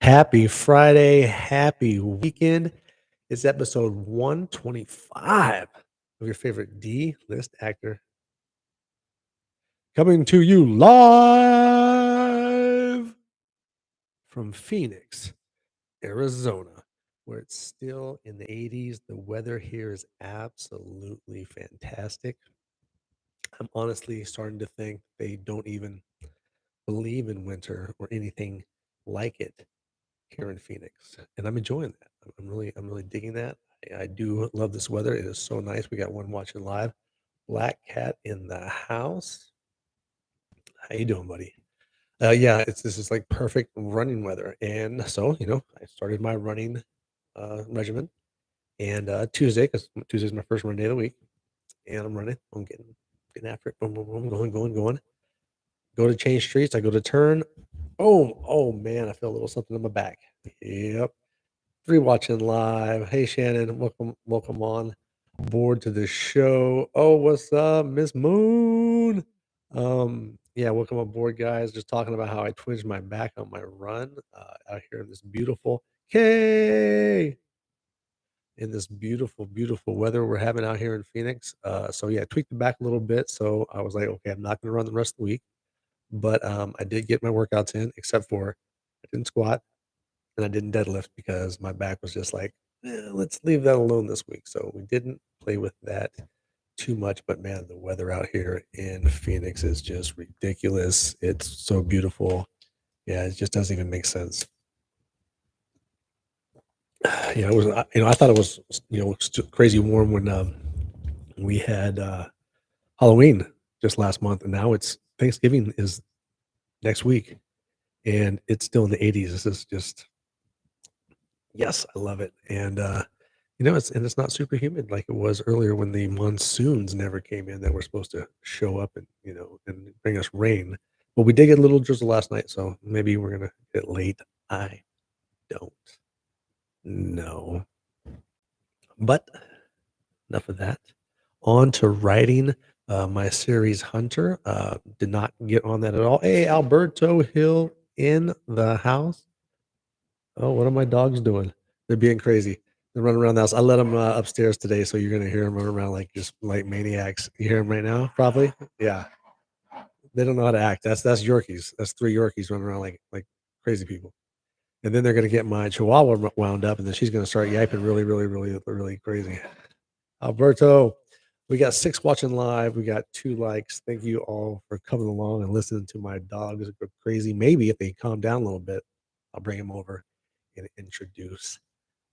Happy Friday, happy weekend. It's episode 125 of your favorite D list actor coming to you live from Phoenix, Arizona, where it's still in the 80s. The weather here is absolutely fantastic. I'm honestly starting to think they don't even believe in winter or anything like it here in Phoenix, and I'm enjoying that. I'm really digging that. I do love this weather. It is so nice. We got one watching live. Black cat in the house. How you doing, buddy? Yeah, this is like perfect running weather, and so I started my running regimen, and Tuesday, because Tuesday's my first run day of the week, and I'm running. I'm getting after it. Boom, boom, boom, going. Go to change streets. I go to turn. Oh man, I feel a little something in my back. Yep. Three watching live. Hey Shannon, welcome on board to the show. Oh, what's up, Miss Moon? Yeah, welcome aboard, guys. Just talking about how I twinged my back on my run out here in this beautiful K in this beautiful weather we're having out here in Phoenix. So yeah, I tweaked the back a little bit. So I was like, okay, I'm not gonna run the rest of the week, but I did get my workouts in, except for I didn't squat and I didn't deadlift because my back was just like, let's leave that alone this week. So we didn't play with that too much. But man, the weather out here in Phoenix is just ridiculous. It's so beautiful. Yeah, it just doesn't even make sense. Yeah, it was. I thought it was crazy warm when we had Halloween just last month, and now it's Thanksgiving is next week, and it's still in the 80s. This is just yes, I love it. And it's not super humid like it was earlier when the monsoons never came in that were supposed to show up and and bring us rain. But we did get a little drizzle last night, so maybe we're gonna get late. I don't know. But enough of that. On to writing my series Hunter. Did not get on that at all. Hey, Alberto Hill in the house. Oh, what are my dogs doing? They're being crazy. They're running around the house. I let them upstairs today, so you're gonna hear them running around like just like maniacs. You hear them right now, probably. Yeah, they don't know how to act. That's Yorkies. That's three Yorkies running around like crazy people. And then they're gonna get my Chihuahua wound up, and then she's gonna start yiping really crazy. Alberto, we got 6 watching live. We got 2 likes. Thank you all for coming along and listening to my dogs go crazy. Maybe if they calm down a little bit, I'll bring them over and introduce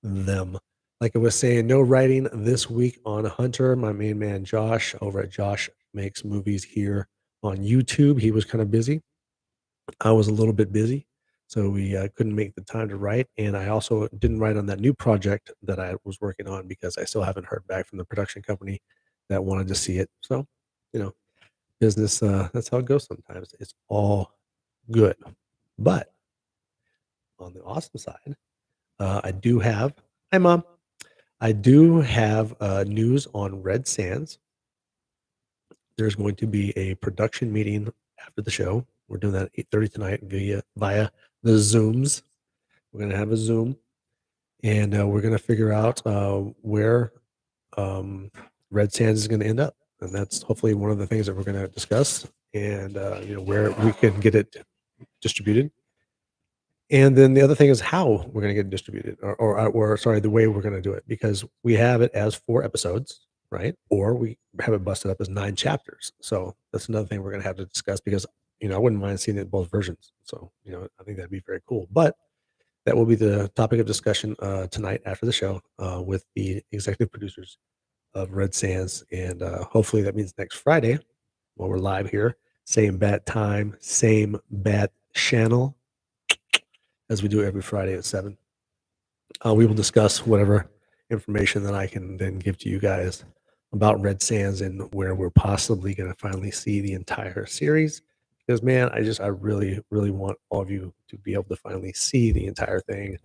them. Like I was saying, no writing this week on Hunter. My main man Josh over at Josh Makes Movies here on YouTube. He was kind of busy. I was a little bit busy, so we couldn't make the time to write. And I also didn't write on that new project that I was working on because I still haven't heard back from the production company that wanted to see it. So, you know, business, that's how it goes sometimes. It's all good. But on the awesome side, I do have, hi, mom. I do have news on Red Sands. There's going to be a production meeting after the show. We're doing that at 8:30 tonight via the Zooms. We're going to have a Zoom, and we're going to figure out where um, Red Sands is going to end up, and that's hopefully one of the things that we're going to discuss, and where we can get it distributed. And then the other thing is how we're going to get it distributed, or sorry, the way we're going to do it, because we have it as 4 episodes, right? Or we have it busted up as 9 chapters. So that's another thing we're going to have to discuss because I wouldn't mind seeing it in both versions. So I think that'd be very cool. But that will be the topic of discussion tonight after the show with the executive producers of Red Sands, and hopefully that means next Friday while we're live here, same bat time, same bat channel as we do every Friday at 7. We will discuss whatever information that I can then give to you guys about Red Sands and where we're possibly going to finally see the entire series. Because man, I really want all of you to be able to finally see the entire thing.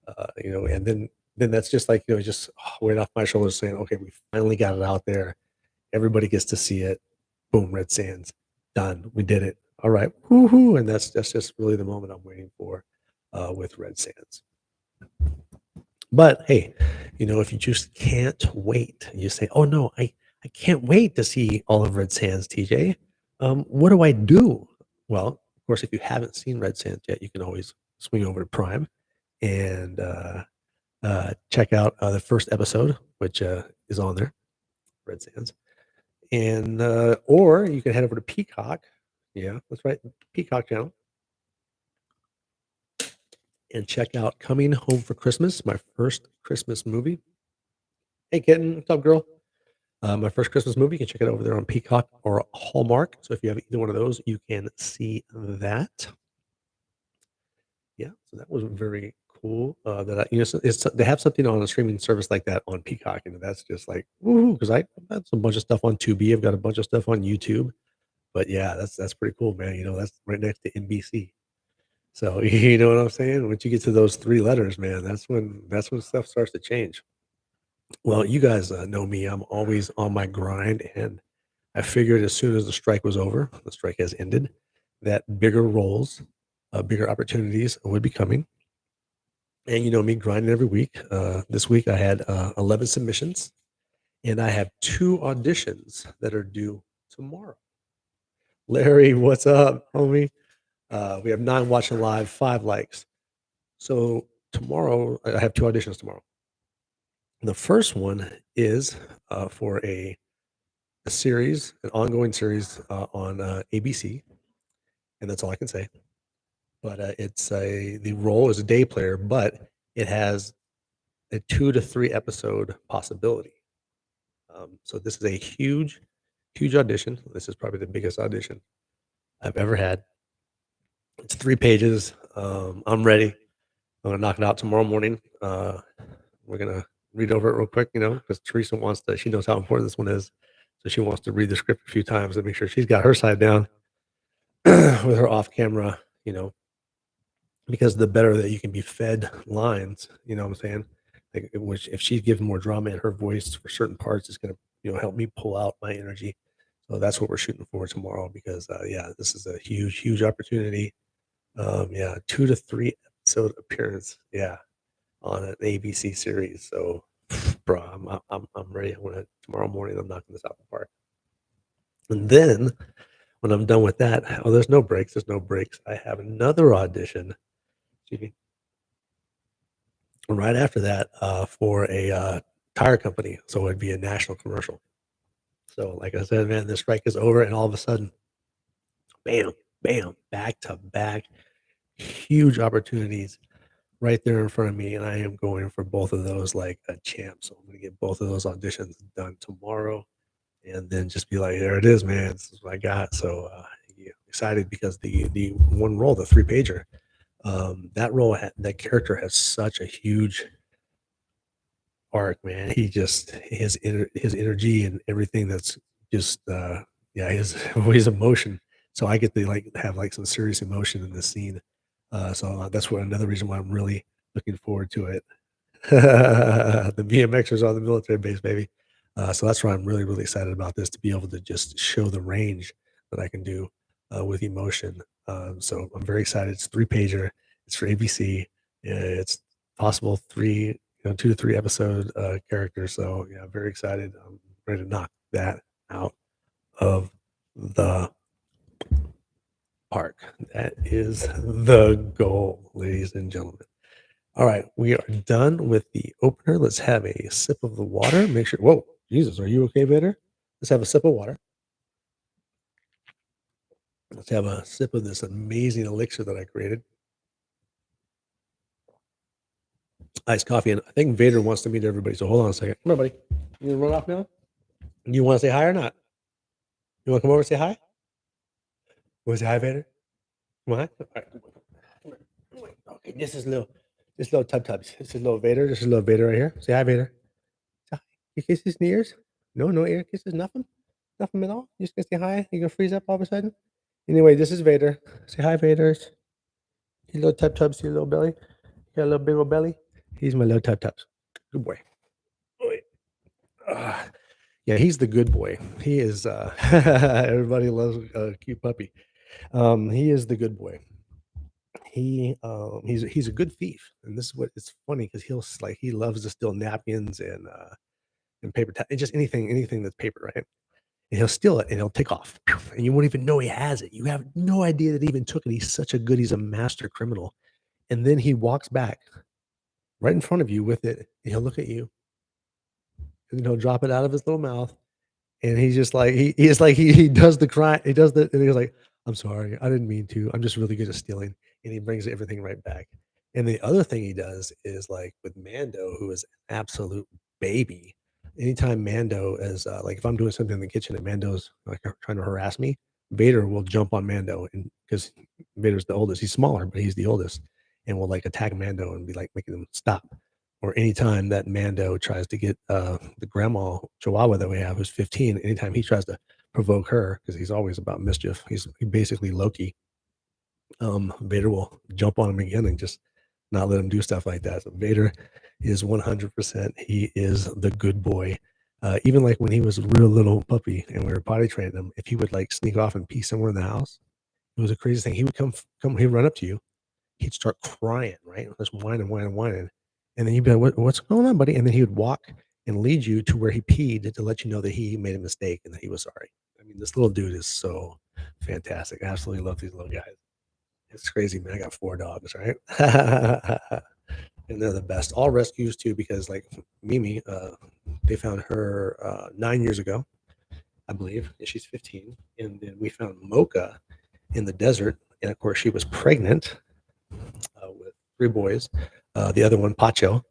And then that's just like just weight off my shoulders, saying, okay, we finally got it out there. Everybody gets to see it. Boom, Red Sands, done. We did it. All right, woohoo! And that's just really the moment I'm waiting for. with Red Sands. But hey, if you just can't wait, you say, "Oh no, I can't wait to see all of Red Sands, TJ. What do I do?" Well, of course, if you haven't seen Red Sands yet, you can always swing over to Prime and check out the first episode, which is on there, Red Sands. And or you can head over to Peacock. Yeah, that's right, Peacock channel, and check out Coming Home for Christmas, my first Christmas movie. Hey, kitten, what's up, girl? My first Christmas movie. You can check it over there on Peacock or Hallmark. So if you have either one of those, you can see that. Yeah, so that was very cool. That it's they have something on a streaming service like that on Peacock, and that's just like woohoo! Because I've got some bunch of stuff on Tubi. I've got a bunch of stuff on YouTube. But yeah, that's pretty cool, man. That's right next to NBC. So you know what I'm saying? Once you get to those three letters, man, that's when stuff starts to change. Well, you guys know me. I'm always on my grind, and I figured as soon as the strike was over, the strike has ended, that bigger roles, bigger opportunities would be coming. And me grinding every week. This week I had 11 submissions, and I have 2 auditions that are due tomorrow. Larry, what's up, homie? We have 9 watching live, 5 likes. So tomorrow, I have 2 auditions tomorrow. The first one is for a series, an ongoing series on ABC, and that's all I can say. But the role is a day player, but it has a 2 to 3 episode possibility. So this is a huge, huge audition. This is probably the biggest audition I've ever had. It's 3 pages. I'm ready. I'm gonna knock it out tomorrow morning. We're gonna read over it real quick, because Teresa wants to. She knows how important this one is, so she wants to read the script a few times and make sure she's got her side down with her off camera. Because the better that you can be fed lines, you know what I'm saying? Like, which if she gives more drama in her voice for certain parts, it's gonna help me pull out my energy. So that's what we're shooting for tomorrow. Because yeah, this is a huge, huge opportunity. Yeah, 2 to 3 episode appearance. Yeah, on an ABC series. So, bro, I'm ready. Tomorrow morning. I'm knocking this out the park. And then when I'm done with that, there's no breaks. There's no breaks. I have another audition. Excuse me. Right after that, for a tire company. So it'd be a national commercial. So, like I said, man, the strike is over, and all of a sudden, bam, bam, back to back, huge opportunities right there in front of me, and I am going for both of those like a champ. So I'm gonna get both of those auditions done tomorrow, and then just be like, there it is, man. This is what I got. So yeah, excited because the one role, the 3 pager, that character has such a huge arc, man. His energy and everything that's just yeah, his emotion. So I get to like have like some serious emotion in this scene. So that's what another reason why I'm really looking forward to it. The BMXers on the military base, baby. So that's why I'm really, really excited about this, to be able to just show the range that I can do with emotion. So I'm very excited. It's 3 pager. It's for ABC. It's possible 2 to 3 episode characters. So yeah, I'm very excited. I'm ready to knock that out of the park. That is the goal, ladies and gentlemen. All right, we are done with the opener. Let's have a sip of the water. Make sure. Whoa, Jesus, are you okay, Vader? Let's have a sip of water. Let's have a sip of this amazing elixir that I created. Iced coffee, and I think Vader wants to meet everybody. So hold on a second. Come on, buddy. You gonna run off now? You want to say hi or not? You want to come over and say hi? Want to say hi, Vader? Come on. All right. Come on. Okay, this little tub tubs. This is little Vader. This is little Vader right here. Say hi, Vader. Say hi. You kiss his ears? No ear kisses, nothing? Nothing at all? You just gonna say hi? You gonna freeze up all of a sudden? Anyway, this is Vader. Say hi, Vaders. You little tub tubs, your little belly. You got a little big old belly. He's my little tub tubs. Good boy. Boy. Yeah, he's the good boy. He is. Everybody loves a cute puppy. He is the good boy. he's a good thief, and this is what it's funny because he loves to steal napkins and paper and just anything that's paper, right? And he'll steal it and he'll take off, and you won't even know he has it. You have no idea that he even took it. He's a master criminal, and then he walks back right in front of you with it, and he'll look at you, and then he'll drop it out of his little mouth. And he's just like he does the crime. He does the and he's like, "I'm sorry, I didn't mean to. I'm just really good at stealing." And he brings everything right back. And the other thing he does is like with Mando, who is an absolute baby. Anytime Mando is like if I'm doing something in the kitchen and Mando's like trying to harass me, Vader will jump on Mando and because Vader's the oldest, he's smaller, but he's the oldest, and will like attack Mando and be like making him stop. Or anytime that Mando tries to get the grandma Chihuahua that we have, who's 15, anytime he tries to provoke her, because he's always about mischief, he's basically Loki. Vader will jump on him again and just not let him do stuff like that. So Vader is 100%. He is the good boy. Even like when he was a real little puppy and we were potty training him, if he would like sneak off and pee somewhere in the house, it was a crazy thing. He would he'd run up to you, he'd start crying, right? Just whining. And then you'd be like, what's going on, buddy? And then he would walk and lead you to where he peed to let you know that he made a mistake and that he was sorry. I mean, this little dude is so fantastic. I absolutely love these little guys. It's crazy, man. I got 4 dogs, right? And they're the best. All rescues too, because like Mimi, they found her 9 years ago, I believe. And she's 15. And then we found Mocha in the desert. And of course, she was pregnant with 3 boys. The other one, Pacho,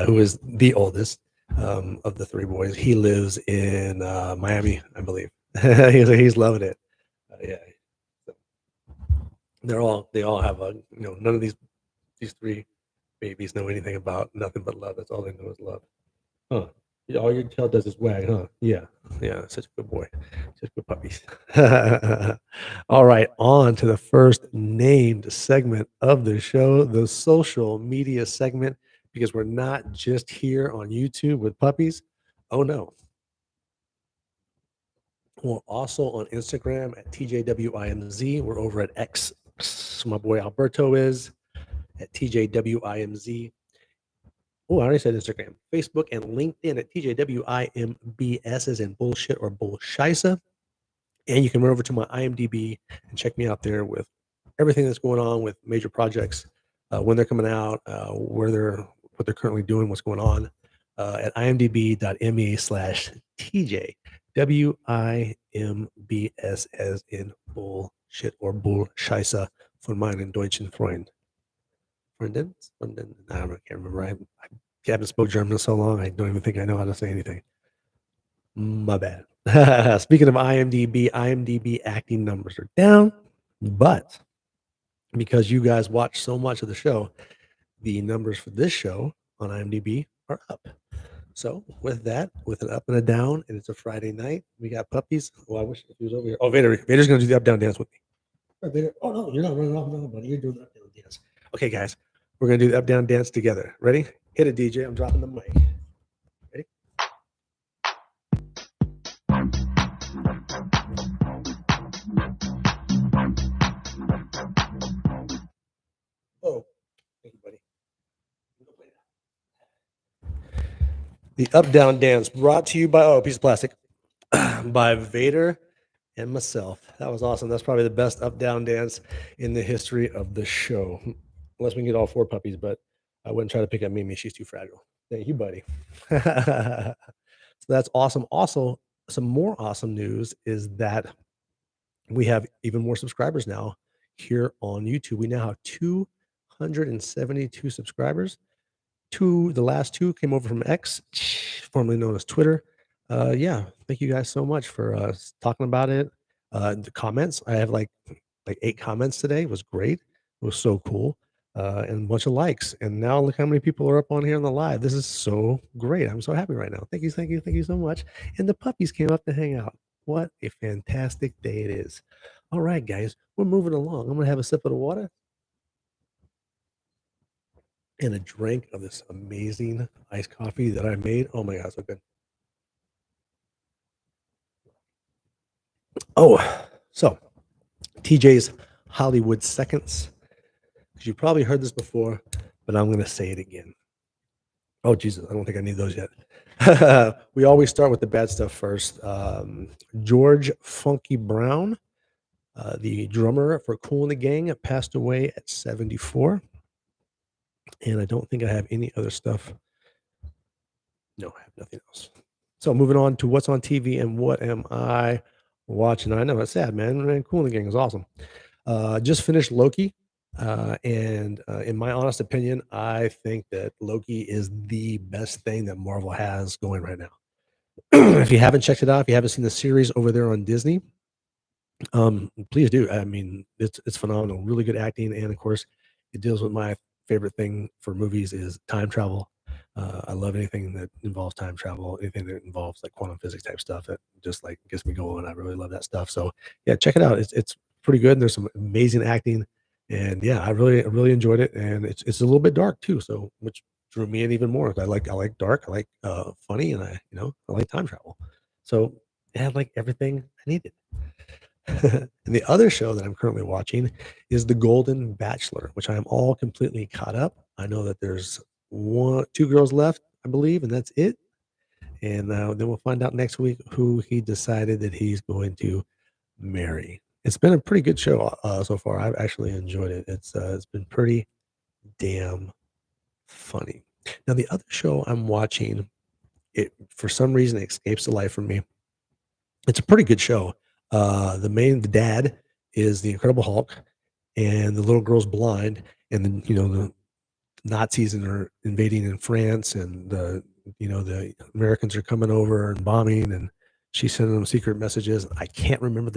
who is the oldest of the 3 boys, he lives in Miami, I believe. He's loving it. Yeah, so they all have none of these 3 babies know anything about nothing but love. That's all they know is love. Huh. Yeah, all your tail does is wag, huh? Yeah. Yeah. Such a good boy. Such good puppies. All right. On to the first named segment of the show, the social media segment, because we're not just here on YouTube with puppies. Oh, no. We're also on Instagram at TJWIMZ. We're over at X. My boy Alberto is at TJWIMZ. Oh, I already said Instagram, Facebook, and LinkedIn at TJWIMBS as in bullshit or bullshisa. And you can run over to my IMDb and check me out there with everything that's going on with major projects, when they're coming out, what they're currently doing, what's going on at imdb.me/TJ. WIMBS as in bullshit or bullscheiße von meinen deutschen Freund. Freundin? I can't remember. I haven't spoke German so long, I don't even think I know how to say anything. My bad. Speaking of IMDb acting numbers are down, but because you guys watch so much of the show, the numbers for this show on IMDb are up. So with that, with an up and a down, and it's a Friday night, we got puppies. Oh, I wish he was over here. Oh, Vader's gonna do the up down dance with me. Vader. Oh no, you're not running off, no, buddy. You're doing the up down dance. Okay, guys, we're gonna do the up down dance together. Ready? Hit it, DJ. I'm dropping the mic. Ready? Oh, thank you, buddy. The up down dance brought to you by piece of plastic by Vader and myself. That was awesome. That's probably the best up down dance in the history of the show, unless we can get all 4 puppies. But I wouldn't try to pick up Mimi; she's too fragile. Thank you, buddy. So that's awesome. Also, some more awesome news is that we have even more subscribers now here on YouTube. We now have 272 subscribers. The last 2 came over from X, formerly known as Twitter. Yeah, thank you guys so much for talking about it. The comments, I have like 8 comments today. It was great. It was so cool. And a bunch of likes. And now look how many people are up on here on the live. This is so great. I'm so happy right now. Thank you so much. And the puppies came up to hang out. What a fantastic day it is. All right, guys, we're moving along. I'm gonna have a sip of the water and a drink of this amazing iced coffee that I made. Oh my God, so good. Oh, so TJ's Hollywood Seconds. because you probably heard this before, but I'm going to say it again. Oh, Jesus, I don't think I need those yet. We always start with the bad stuff first. George Funky Brown, the drummer for Kool and the Gang, passed away at 74. And I don't think I have any other stuff. No, I have nothing else. So moving on to what's on TV and what am I watching? I know it's sad, man. Kool and the Gang is awesome. Just finished Loki. And in my honest opinion, I think that Loki is the best thing that Marvel has going right now. If you haven't checked it out, if you haven't seen the series over there on Disney, please do. I mean, it's phenomenal. Really good acting, and of course, it deals with my favorite thing for movies is time travel. I love anything that involves time travel, anything that involves like quantum physics type stuff. That just like gets me going. I really love that stuff. So yeah, check it out. It's pretty good. There's some amazing acting, and yeah, I really enjoyed it. And it's a little bit dark too, so which drew me in even more. I like dark. I like funny, and I like time travel. So it had like everything I needed. And the other show that I'm currently watching is The Golden Bachelor, which I am all completely caught up. I know that there's two girls left, I believe, and that's it. And then we'll find out next week who he decided that he's going to marry. It's been a pretty good show so far. I've actually enjoyed it. It's been pretty damn funny. Now the other show I'm watching, it for some reason it escapes the life from me. It's a pretty good show. The dad is the Incredible Hulk, and the little girl's blind, and then the Nazis are invading in France, and the Americans are coming over and bombing, and she's sending them secret messages. I can't remember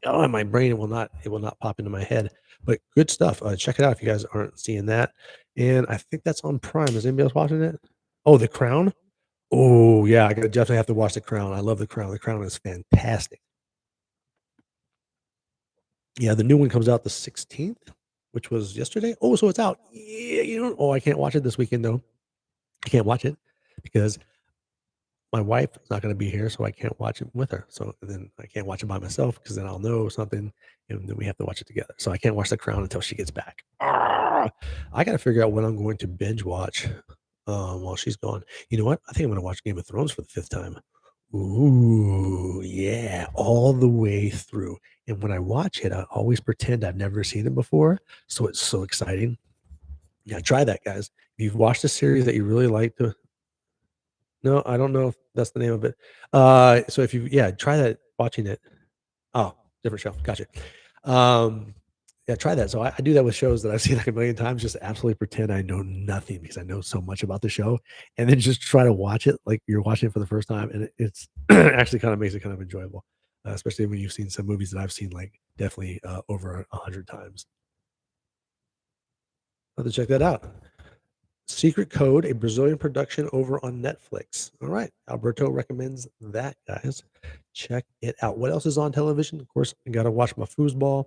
my brain it will not pop into my head, but good stuff. Check it out if you guys aren't seeing that, and I think that's on Prime. Is anybody else watching it? Oh, The Crown. Oh yeah, I gotta definitely have to watch The Crown. I love The Crown. The Crown is fantastic. Yeah, the new one comes out the 16th, which was yesterday. Oh, so it's out. Yeah, oh, I can't watch it this weekend though. I can't watch it because my wife is not going to be here, so I can't watch it with her. So then I can't watch it by myself because then I'll know something, and then we have to watch it together. So I can't watch The Crown until she gets back. I got to figure out what I'm going to binge watch while she's gone. You know what? I think I'm going to watch Game of Thrones for the fifth time. Ooh, yeah, all the way through. And when I watch it, I always pretend I've never seen it before. So it's so exciting. Yeah, try that, guys. If you've watched a series that you really like to no, I don't know if that's the name of it. So if you yeah, try that watching it. Oh, different show. Gotcha. Um, yeah, try that. So I do that with shows that I've seen like a million times, just absolutely pretend I know nothing because I know so much about the show, and then just try to watch it like you're watching it for the first time, and it's actually kind of makes it kind of enjoyable, especially when you've seen some movies that I've seen like definitely over 100 times. I'll have to check that out. Secret Code, a Brazilian production over on Netflix. All right. Alberto recommends that, guys. Check it out. What else is on television? Of course, I got to watch my foosball.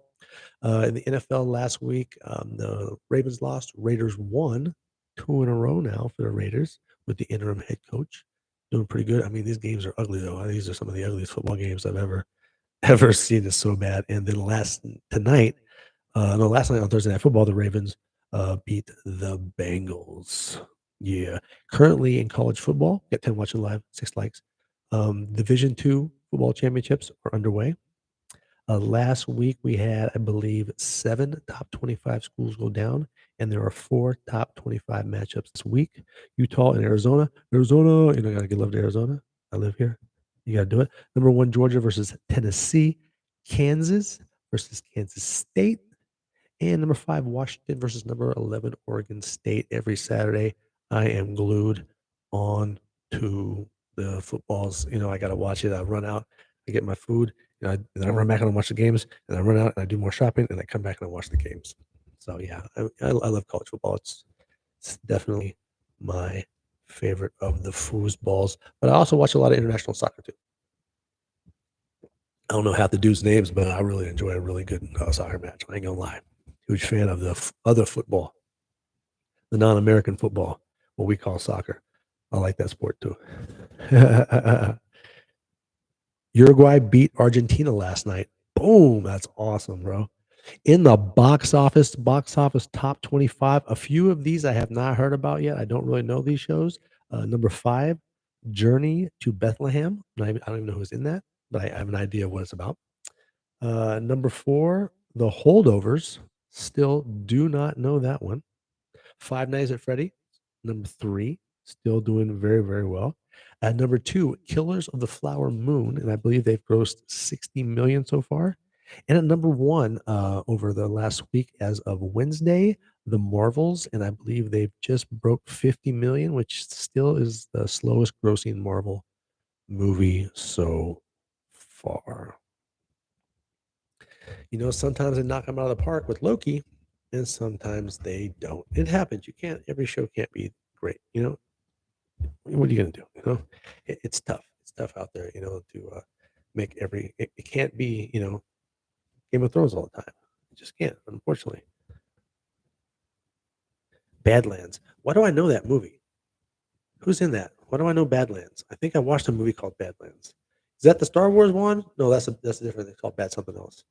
In the NFL last week, the Ravens lost. Raiders won 2 in a row now for the Raiders with the interim head coach. Doing pretty good. I mean, these games are ugly, though. These are some of the ugliest football games I've ever seen. It's so bad. And then last night on Thursday Night Football, the Ravens beat the Bengals. Yeah. Currently in college football, get 10 watching live, 6 likes. Division two football championships are underway. Last week we had, I believe, 7 top 25 schools go down, and there are 4 top 25 matchups this week. Utah and Arizona. Arizona, gotta give love to Arizona. I live here. You gotta do it. Number one, Georgia versus Tennessee. Kansas versus Kansas State. And number 5, Washington versus number 11, Oregon State. Every Saturday, I am glued on to the footballs. I got to watch it. I run out, I get my food, and I run back and I watch the games, and I run out and I do more shopping, and I come back and I watch the games. So yeah, I love college football. It's definitely my favorite of the foosballs. But I also watch a lot of international soccer too. I don't know half the dudes' names, but I really enjoy a really good soccer match. I ain't gonna lie. Huge fan of the other football, the non-American football, what we call soccer. I like that sport too. Uruguay beat Argentina last night. Boom, that's awesome, bro. In the box office top 25, a few of these I have not heard about yet. I don't really know these shows. Number 5, Journey to Bethlehem. I don't even know who's in that, but I have an idea what it's about. Number 4, The Holdovers. Still do not know that one. Five Nights at Freddy, number 3, still doing very, very well. At number 2, Killers of the Flower Moon, and I believe they've grossed 60 million so far. And at number 1, over the last week as of Wednesday, The Marvels, and I believe they've just broke 50 million, which still is the slowest grossing Marvel movie so far. Sometimes they knock them out of the park with Loki, and sometimes they don't. It happens. Every show can't be great. What are you going to do? It's tough. It's tough out there, to make it can't be, Game of Thrones all the time. It just can't, unfortunately. Badlands. Why do I know that movie? Who's in that? Why do I know Badlands? I think I watched a movie called Badlands. Is that the Star Wars one? No, that's a different. It's called Bad something else.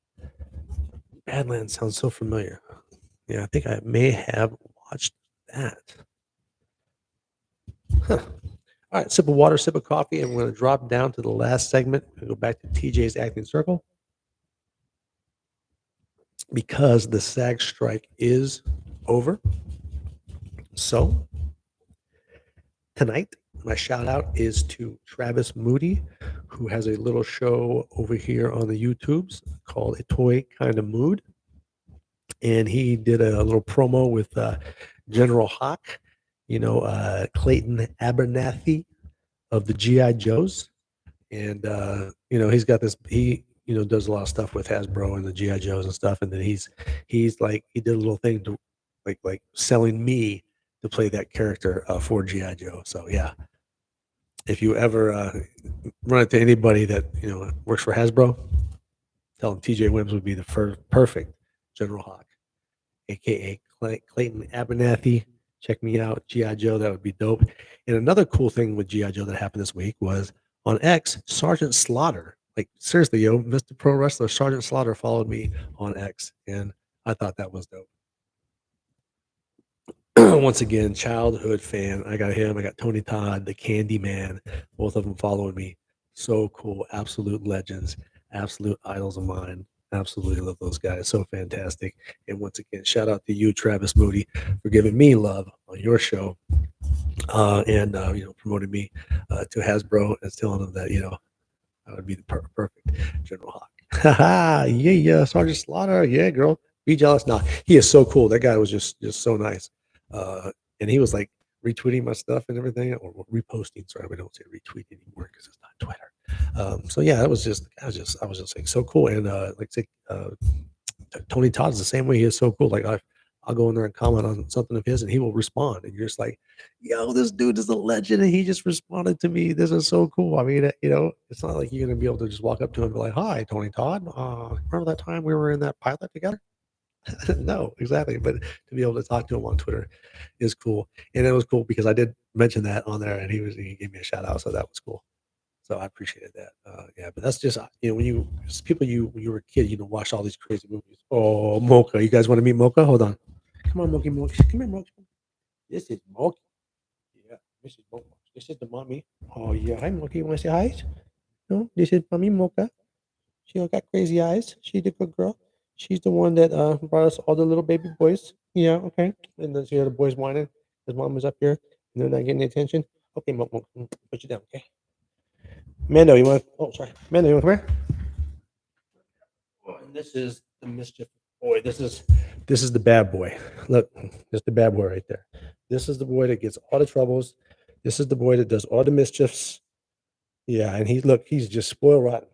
Badlands sounds so familiar. Yeah, I think I may have watched that. Huh. All right, sip of water, sip of coffee, and we're going to drop down to the last segment and go back to TJ's acting circle because the SAG strike is over. So tonight, my shout out is to Travis Moody, who has a little show over here on the YouTubes called A Toy Kind of Mood. And he did a little promo with General Hawk, Clayton Abernathy of the GI Joes, and he's got this. He does a lot of stuff with Hasbro and the GI Joes and stuff, and then he's like he did a little thing to like selling me to play that character for GI Joe. So yeah, if you ever run into anybody that works for Hasbro, tell them TJ Wimbs would be the perfect General Hawk, aka Clayton Abernathy. Check me out, GI Joe. That would be dope. And another cool thing with GI Joe that happened this week was on X, Sergeant Slaughter. Like seriously, Mr. Pro Wrestler Sergeant Slaughter followed me on X, and I thought that was dope. Once again, childhood fan. I got him. I got Tony Todd, the Candy Man. Both of them following me. So cool. Absolute legends. Absolute idols of mine. Absolutely love those guys. So fantastic. And once again, shout out to you, Travis Moody, for giving me love on your show and promoting me to Hasbro and telling them that I would be the perfect General Hawk. Yeah, Sergeant Slaughter. Yeah, girl. Be jealous. Nah, he is so cool. That guy was just so nice. And he was like retweeting my stuff and everything, or reposting. Sorry, we don't say retweet anymore because it's not Twitter. So yeah, I was just like so cool. And Tony Todd is the same way. He is so cool. Like I'll go in there and comment on something of his, and he will respond. And you're just like, yo, this dude is a legend, and he just responded to me. This is so cool. I mean, it's not like you're gonna be able to just walk up to him and be like, "Hi, Tony Todd. Remember that time we were in that pilot together?" No, exactly. But to be able to talk to him on Twitter is cool, and it was cool because I did mention that on there, and he gave me a shout out, so that was cool. So I appreciated that. Yeah, but that's just when when you were a kid, watch all these crazy movies. Oh, Mocha, you guys want to meet Mocha? Hold on. Come on, Moki. Come here, Moki. This is Moki. Yeah, this is Mocha. This is the mommy. Oh yeah, hi Moki. You want to say hi? No, this is mommy Mocha. She got crazy eyes. She's the good girl. She's the one that brought us all the little baby boys. Yeah, okay. And then she had the boys whining. His mom was up here, and they're not getting the attention. Okay, Mocha, put you down. Okay. Mando, you want? Oh, sorry. Mando, you want to come here? And this is the mischief boy. This is the bad boy. Look, there's the bad boy right there. This is the boy that gets all the troubles. This is the boy that does all the mischiefs. Yeah, and he's just spoiled rotten.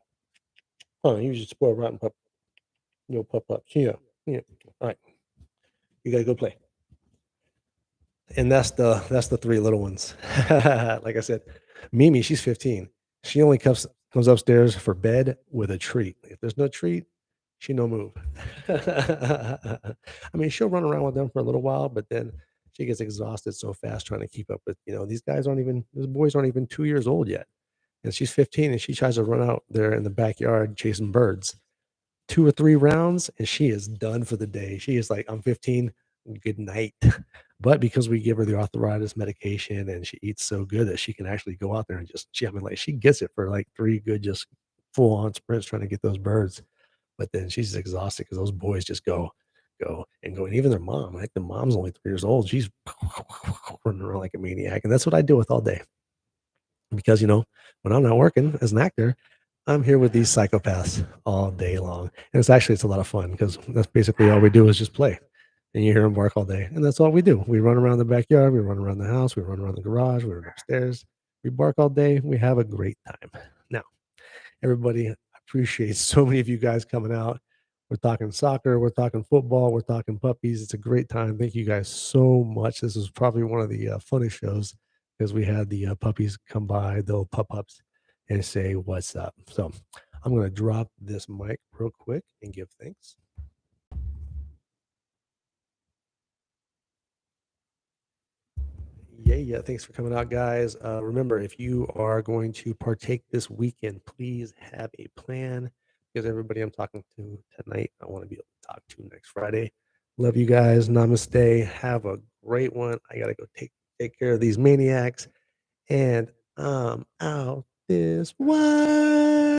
He's just spoiled rotten pup. Pup. Yeah. All right. You gotta go play. And that's the three little ones. Like I said, Mimi, she's 15. She only comes upstairs for bed with a treat. If there's no treat, she no move. I mean, she'll run around with them for a little while, but then she gets exhausted so fast trying to keep up with, these boys aren't even 2 years old yet. And she's 15 and she tries to run out there in the backyard chasing birds. 2 or 3 rounds, and she is done for the day. She is like, "I'm 15, good night." But because we give her the arthritis medication and she eats so good that she can actually go out there and just I mean, like, she gets it for, like, 3 good just full-on sprints trying to get those birds. But then she's exhausted because those boys just go, and go, and even their mom, like, the mom's only 3 years old, she's running around like a maniac, and that's what I deal with all day because, when I'm not working as an actor, I'm here with these psychopaths all day long, and it's a lot of fun because that's basically all we do is just play, and you hear them bark all day, and that's all we do. We run around the backyard, we run around the house, we run around the garage, we run upstairs, we bark all day, we have a great time. Now everybody. I appreciate so many of you guys coming out. We're talking soccer, we're talking football, we're talking puppies. It's a great time. Thank you guys so much. This was probably one of the funnest shows because we had the puppies come by, the little pup ups, and say what's up. So I'm going to drop this mic real quick and give thanks. Yeah, yeah. Thanks for coming out, guys. Remember, if you are going to partake this weekend, please have a plan because everybody I'm talking to tonight, I want to be able to talk to next Friday. Love you guys. Namaste. Have a great one. I gotta go take care of these maniacs, and I'm out this way.